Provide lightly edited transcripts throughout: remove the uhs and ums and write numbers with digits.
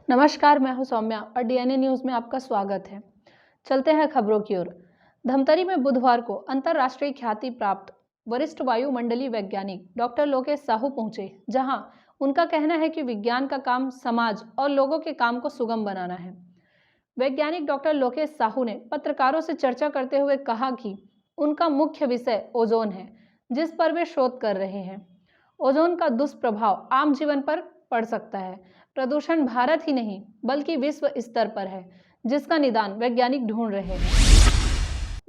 नमस्कार, मैं हूं सौम्या और डीएनए न्यूज में आपका स्वागत है। चलते हैं खबरों की ओर। धमतरी में बुधवार को अंतर्राष्ट्रीय ख्याति प्राप्त वरिष्ठ वायुमंडलीय वैज्ञानिक डॉक्टर लोकेश साहू पहुंचे, जहां उनका कहना है कि विज्ञान का काम समाज और लोगों के काम को सुगम बनाना है। वैज्ञानिक डॉक्टर लोकेश साहू ने पत्रकारों से चर्चा करते हुए कहा कि उनका मुख्य विषय ओजोन है, जिस पर वे शोध कर रहे हैं। ओजोन का दुष्प्रभाव आम जीवन पर पड़ सकता है। प्रदूषण भारत ही नहीं बल्कि विश्व स्तर पर है, जिसका निदान वैज्ञानिक ढूंढ रहे हैं।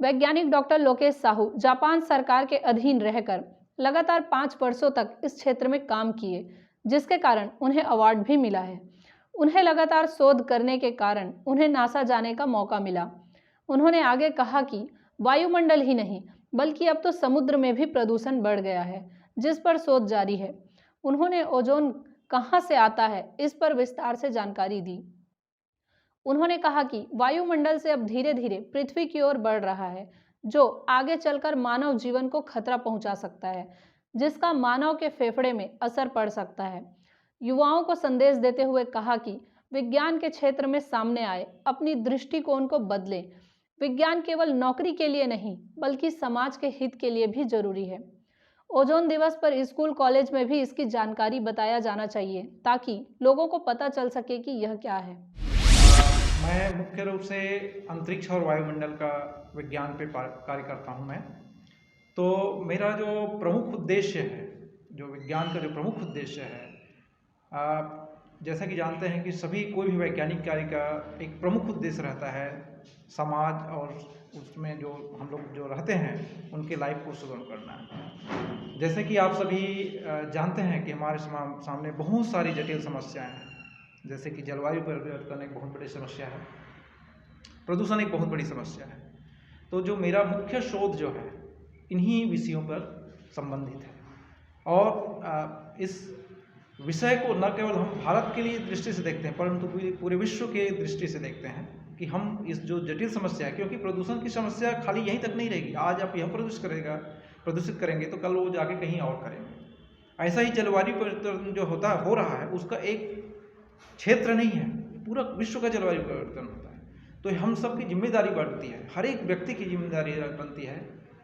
वैज्ञानिक डॉक्टर लोकेश साहू जापान सरकार के अधीन रहकर लगातार 5 वर्षों तक इस क्षेत्र में काम किए, जिसके कारण उन्हें अवार्ड भी मिला है। उन्हें लगातार शोध करने के कारण उन्हें नासा जाने का मौका मिला। उन्होंने आगे कहा कि वायुमंडल ही नहीं बल्कि अब तो समुद्र में भी प्रदूषण बढ़ गया है, जिस पर शोध जारी है। उन्होंने ओजोन कहां से आता है इस पर विस्तार से जानकारी दी। उन्होंने कहा कि वायुमंडल से अब धीरे धीरे पृथ्वी की ओर बढ़ रहा है, जो आगे चलकर मानव जीवन को खतरा पहुंचा सकता है, जिसका मानव के फेफड़े में असर पड़ सकता है। युवाओं को संदेश देते हुए कहा कि विज्ञान के क्षेत्र में सामने आए, अपनी दृष्टिकोण को बदलें। विज्ञान केवल नौकरी के लिए नहीं बल्कि समाज के हित के लिए भी जरूरी है। ओजोन दिवस पर स्कूल कॉलेज में भी इसकी जानकारी बताया जाना चाहिए, ताकि लोगों को पता चल सके कि यह क्या है। मैं मुख्य रूप से अंतरिक्ष और वायुमंडल का विज्ञान पे कार्य करता हूँ मैं। तो मेरा जो प्रमुख उद्देश्य है, जो विज्ञान का जो प्रमुख उद्देश्य है, जैसा कि जानते हैं कि सभी कोई भी वैज्ञानिक कार्य का एक प्रमुख उद्देश्य रहता है समाज और उसमें जो हम लोग जो रहते हैं उनके लाइफ को सुगम करना। जैसे कि आप सभी जानते हैं कि हमारे सामने बहुत सारी जटिल समस्याएं हैं, जैसे कि जलवायु परिवर्तन एक बहुत बड़ी समस्या है, प्रदूषण एक बहुत बड़ी समस्या है। तो जो मेरा मुख्य शोध जो है इन्हीं विषयों पर संबंधित है और इस विषय को न केवल हम भारत के लिए दृष्टि से देखते हैं परंतु पूरे विश्व के दृष्टि से देखते हैं कि हम इस जो जटिल समस्या है, क्योंकि प्रदूषण की समस्या खाली यहीं तक नहीं रहेगी। आज आप यह प्रदूषित करेंगे तो कल वो जाके कहीं और करेंगे। ऐसा ही जलवायु परिवर्तन जो हो रहा है उसका एक क्षेत्र नहीं है, पूरा विश्व का जलवायु परिवर्तन होता है। तो हम सब की जिम्मेदारी बढ़ती है, हर एक व्यक्ति की जिम्मेदारी बनती है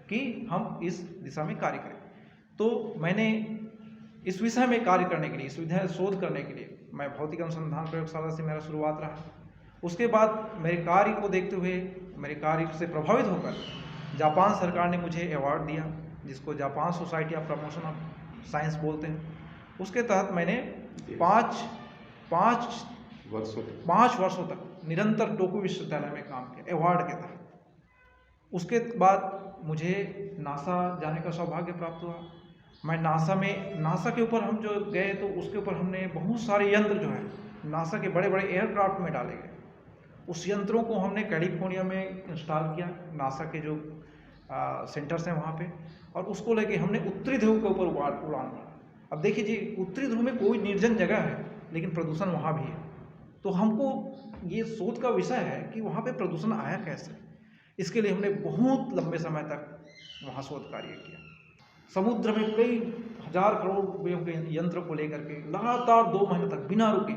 कि हम इस दिशा में कार्य करें। तो मैंने इस विषय में कार्य करने के लिए, इस विषय शोध करने के लिए मैं भौतिक अनुसंधान प्रयोगशाला से मेरा शुरुआत रहा। उसके बाद मेरे कार्य को देखते हुए, मेरे कार्य से प्रभावित होकर जापान सरकार ने मुझे अवार्ड दिया, जिसको Japan society of promotion of science बोलते हैं। उसके तहत मैंने पाँच वर्षों तक निरंतर टोक्यो विश्वविद्यालय में काम किया अवार्ड के तहत। उसके बाद मुझे नासा जाने का सौभाग्य प्राप्त हुआ। मैं नासा के ऊपर हम जो गए तो उसके ऊपर हमने बहुत सारे यंत्र जो है नासा के बड़े बड़े एयरक्राफ्ट में डाले गए। उस यंत्रों को हमने कैलिफोर्निया में इंस्टॉल किया, नासा के जो सेंटर्स हैं वहाँ पे, और उसको लेके हमने उत्तरी ध्रुव के ऊपर उड़ान भरा। अब देखिए जी, उत्तरी ध्रुव में कोई निर्जन जगह है लेकिन प्रदूषण वहाँ भी है। तो हमको ये शोध का विषय है कि वहाँ पे प्रदूषण आया कैसे। इसके लिए हमने बहुत लंबे समय तक वहाँ शोध कार्य किया। समुद्र में कई हजार करोड़ रुपयों के यंत्र को लेकर के लगातार 2 महीने तक बिना रुके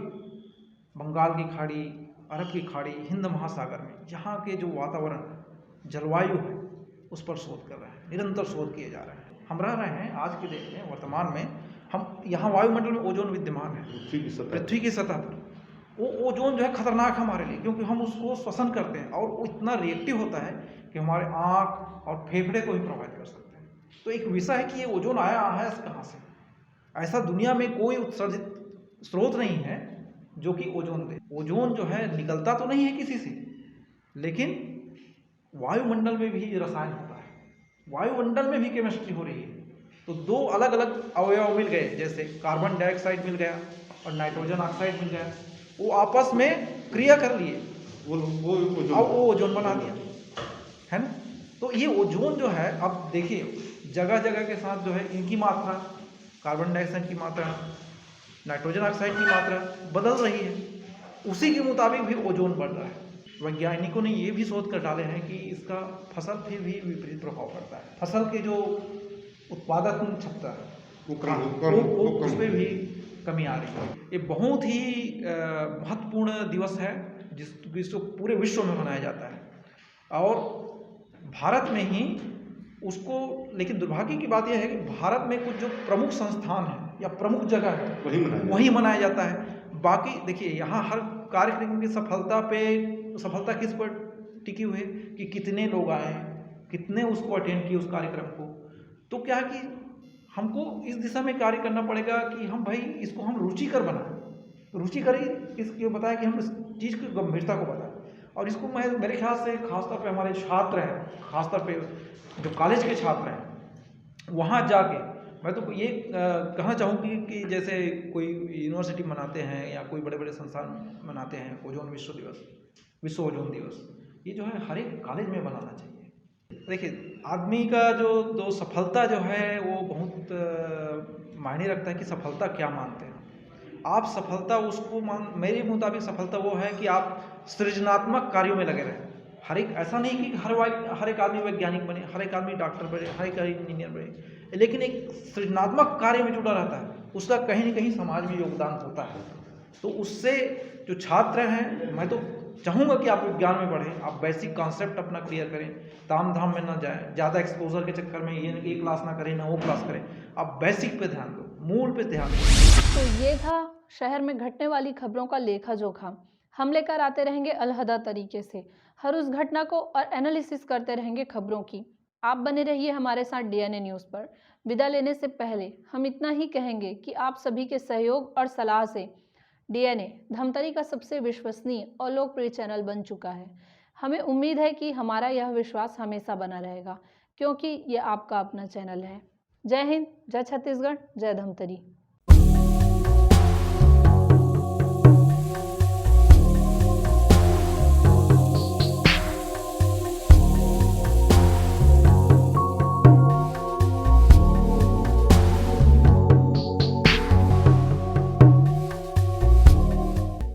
बंगाल की खाड़ी, अरब की खाड़ी, हिंद महासागर में यहाँ के जो वातावरण, जलवायु है, उस पर शोध कर रहे हैं, निरंतर शोध किए जा रहे हैं। हम रह रहे हैं आज के देश में, वर्तमान में हम यहाँ वायुमंडल में ओजोन विद्यमान है पृथ्वी की सतह पर। वो ओजोन जो है खतरनाक हमारे लिए, क्योंकि हम उसको श्वसन करते हैं और वो इतना रिएक्टिव होता है कि हमारे आँख और फेफड़े को भी प्रभावित कर सकते हैं। तो एक विषय है कि ये ओजोन आया है कहाँ से। ऐसा दुनिया में कोई उत्सर्जित स्रोत नहीं है जो कि ओजोन दे। ओजोन जो है निकलता तो नहीं है किसी से, लेकिन वायुमंडल में भी रसायन होता है, वायुमंडल में भी केमिस्ट्री हो रही है। तो 2 अलग अलग अवयव मिल गए, जैसे कार्बन डाइऑक्साइड मिल गया और नाइट्रोजन ऑक्साइड मिल गया, वो आपस में क्रिया कर लिए, वो ओजोन बना दिया, है ना। तो ये ओजोन जो है, अब देखिए जगह जगह के साथ जो है इनकी मात्रा, कार्बन डाइऑक्साइड की मात्रा, नाइट्रोजन ऑक्साइड की मात्रा बदल रही है, उसी के मुताबिक भी ओजोन बढ़ रहा है। वैज्ञानिकों ने ये भी शोध कर डाले हैं कि इसका फसल पे भी विपरीत प्रभाव पड़ता है। फसल के जो उत्पादन क्षमता है उस पर भी कमी आ रही है। ये बहुत ही महत्वपूर्ण दिवस है जिसको पूरे विश्व में मनाया जाता है और भारत में ही उसको, लेकिन दुर्भाग्य की बात यह है कि भारत में कुछ जो प्रमुख संस्थान हैं या प्रमुख जगह है वही मनाया जाता है। बाकी देखिए यहाँ हर कार्यक्रम की सफलता किस पर टिकी हुई है कि कितने लोग आए, कितने उसको अटेंड किए उस कार्यक्रम को। तो क्या है कि हमको इस दिशा में कार्य करना पड़ेगा कि हम भाई इसको हम रुचिकर बनाएं, रुचिकर ही इसको बताएं कि हम इस चीज़ की गंभीरता को बताएं। और इसको मेरे ख्याल से खासतौर पे हमारे छात्र हैं, खासतौर पे जो कॉलेज के छात्र हैं, वहाँ जाके मैं तो ये कहना चाहूँगी कि जैसे कोई यूनिवर्सिटी मनाते हैं या कोई बड़े बड़े संस्थान मनाते हैं ओजोन विश्व दिवस, विश्व ओजोन दिवस, ये जो है हर एक कॉलेज में मनाना चाहिए। देखिए आदमी का जो सफलता जो है वो बहुत मायने रखता है कि सफलता क्या मानते हैं आप। सफलता उसको मेरे मुताबिक सफलता वो है कि आप सृजनात्मक कार्यों में लगे रहें। हर एक ऐसा नहीं कि हर एक आदमी वैज्ञानिक बने, हर एक आदमी डॉक्टर बने, हर एक इंजीनियर बने, लेकिन एक सृजनात्मक कार्य में जुड़ा रहता है, उसका कहीं न कहीं समाज में योगदान होता है। तो उससे जो छात्र हैं, मैं तो चाहूँगा कि आप विज्ञान में पढ़ें, आप बेसिक कॉन्सेप्ट अपना क्लियर करें, ताम झाम में ना जाएं, ज़्यादा एक्सपोजर के चक्कर में ये क्लास ना करें ना वो क्लास करें, आप बेसिक पे ध्यान दो, मूल पे ध्यान दो। तो ये था शहर में घटने वाली खबरों का लेखा जोखा। हम लेकर आते रहेंगे अलहदा तरीके से हर उस घटना को और एनालिसिस करते रहेंगे खबरों की। आप बने रहिए हमारे साथ डीएनए न्यूज़ पर। विदा लेने से पहले हम इतना ही कहेंगे कि आप सभी के सहयोग और सलाह से डीएनए धमतरी का सबसे विश्वसनीय और लोकप्रिय चैनल बन चुका है। हमें उम्मीद है कि हमारा यह विश्वास हमेशा बना रहेगा, क्योंकि ये आपका अपना चैनल है। जय हिंद, जय छत्तीसगढ़, जय धमतरी।